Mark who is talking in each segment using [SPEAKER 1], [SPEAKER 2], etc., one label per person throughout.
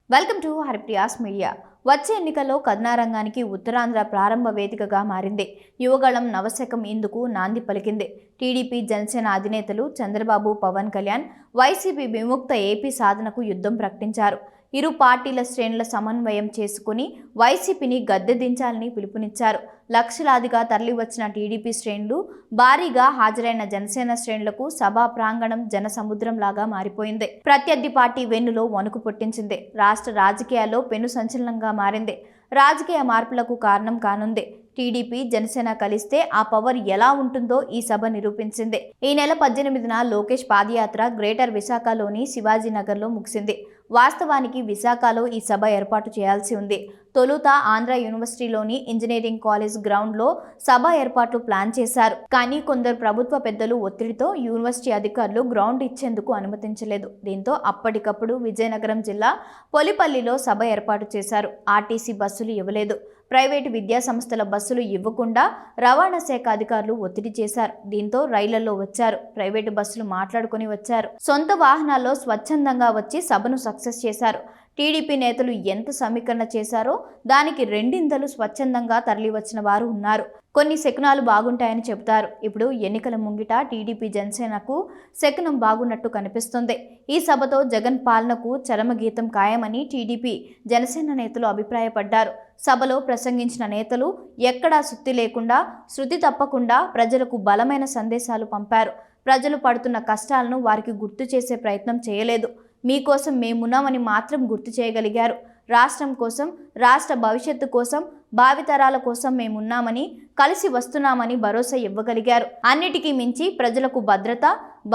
[SPEAKER 1] Welcome to Haripriya's media. వచ్చే ఎన్నికల్లో కథనా రంగానికి ఉత్తరాంధ్ర ప్రారంభ వేదికగా మారింది. యువగళం నవశకం ఇందుకు నాంది పలికింది. టీడీపీ జనసేన అధినేతలు చంద్రబాబు, పవన్ కళ్యాణ్ వైసీపీ విముక్త ఏపీ సాధనకు యుద్ధం ప్రకటించారు. ఇరు పార్టీల శ్రేణుల సమన్వయం చేసుకుని వైసీపీని గద్దె దించాలని పిలుపునిచ్చారు. లక్షలాదిగా తరలివచ్చిన టీడీపీ శ్రేణులు, భారీగా హాజరైన జనసేన శ్రేణులకు సభా ప్రాంగణం జనసముద్రంలాగా మారిపోయింది. ప్రత్యర్థి పార్టీ వెన్నులో వణుకు పుట్టించింది. రాష్ట్ర రాజకీయాల్లో పెను సంచలనంగా మారింది. రాజకీయ మార్పులకు కారణం కానుంది. టీడీపీ జనసేన కలిస్తే ఆ పవర్ ఎలా ఉంటుందో ఈ సభ నిరూపించింది. ఈ నెల 18న లోకేష్ పాదయాత్ర గ్రేటర్ విశాఖలోని శివాజీనగర్లో ముగిసింది. వాస్తవానికి విశాఖలో ఈ సభ ఏర్పాటు చేయాల్సి ఉంది. తొలుత ఆంధ్ర యూనివర్సిటీలోని ఇంజనీరింగ్ కాలేజ్ గ్రౌండ్లో సభ ఏర్పాట్లు ప్లాన్ చేశారు. కానీ కొందరు ప్రభుత్వ పెద్దలు ఒత్తిడితో యూనివర్సిటీ అధికారులు గ్రౌండ్ ఇచ్చేందుకు అనుమతించలేదు. దీంతో అప్పటికప్పుడు విజయనగరం జిల్లా పొలిపల్లిలో సభ ఏర్పాటు చేశారు. ఆర్టీసీ బస్సులు ఇవ్వలేదు. ప్రైవేటు విద్యా సంస్థల బస్సులు ఇవ్వకుండా రవాణా శాఖ అధికారులు ఒత్తిడి చేశారు. దీంతో రైళ్లలో వచ్చారు. ప్రైవేటు బస్సులు మాట్లాడుకుని వచ్చారు. సొంత వాహనాల్లో స్వచ్ఛందంగా వచ్చి సభను సక్సెస్ చేశారు. టీడీపీ నేతలు ఎంత సమీకరణ చేశారో దానికి రెండింతలు స్వచ్ఛందంగా తరలివచ్చిన వారు ఉన్నారు. కొన్ని శకునాలు బాగుంటాయని చెబుతారు. ఇప్పుడు ఎన్నికల ముంగిట టీడీపీ జనసేనకు శకునం బాగున్నట్టు కనిపిస్తుంది. ఈ సభతో జగన్ పాలనకు చరమగీతం ఖాయమని టీడీపీ జనసేన నేతలు అభిప్రాయపడ్డారు. సభలో ప్రసంగించిన నేతలు ఎక్కడా సుత్తి లేకుండా, శృతి తప్పకుండా ప్రజలకు బలమైన సందేశాలు పంపారు. ప్రజలు పడుతున్న కష్టాలను వారికి గుర్తు చేసే ప్రయత్నం చేయలేదు. మీకోసం మేమున్నామని మాత్రం గుర్తు చేయగలిగారు. రాష్ట్రం కోసం, రాష్ట్ర భవిష్యత్తు కోసం, భావితరాల కోసం మేమున్నామని, కలిసి వస్తున్నామని భరోసా ఇవ్వగలిగారు. అన్నిటికీ మించి ప్రజలకు భద్రత,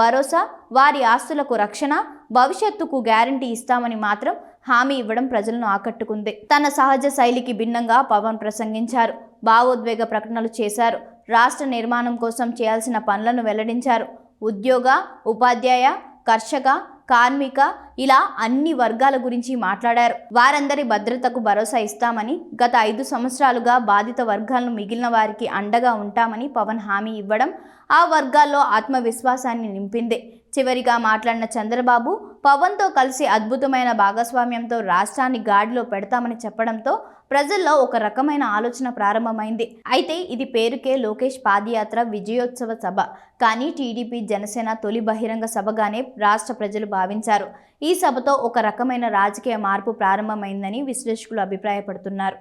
[SPEAKER 1] భరోసా, వారి ఆస్తులకు రక్షణ, భవిష్యత్తుకు గ్యారంటీ ఇస్తామని మాత్రం హామీ ఇవ్వడం ప్రజలను ఆకట్టుకుంది. తన సహజ శైలికి భిన్నంగా పవన్ ప్రసంగించారు. భావోద్వేగ ప్రకటనలు చేశారు. రాష్ట్ర నిర్మాణం కోసం చేయాల్సిన పనులను వెల్లడించారు. ఉద్యోగ, ఉపాధ్యాయ, కర్షక, కార్మిక ఇలా అన్ని వర్గాల గురించి మాట్లాడారు. వారందరి భద్రతకు భరోసా ఇస్తామని, గత 5 సంవత్సరాలుగా బాధిత వర్గాలను మిగిలిన వారికి అండగా ఉంటామని పవన్ హామీ ఇవ్వడం ఆ వర్గాల్లో ఆత్మవిశ్వాసాన్ని నింపింది. చివరిగా మాట్లాడిన చంద్రబాబు, పవన్తో కలిసి అద్భుతమైన భాగస్వామ్యంతో రాష్ట్రాన్ని గాడిలో పెడతామని చెప్పడంతో ప్రజల్లో ఒక రకమైన ఆలోచన ప్రారంభమైంది. అయితే ఇది పేరుకే లోకేష్ పాదయాత్ర విజయోత్సవ సభ. కానీ టీడీపీ జనసేన తొలి బహిరంగ సభగానే రాష్ట్ర ప్రజలు భావించారు. ఈ సభతో ఒక రకమైన రాజకీయ మార్పు ప్రారంభమైందని విశ్లేషకులు అభిప్రాయపడుతున్నారు.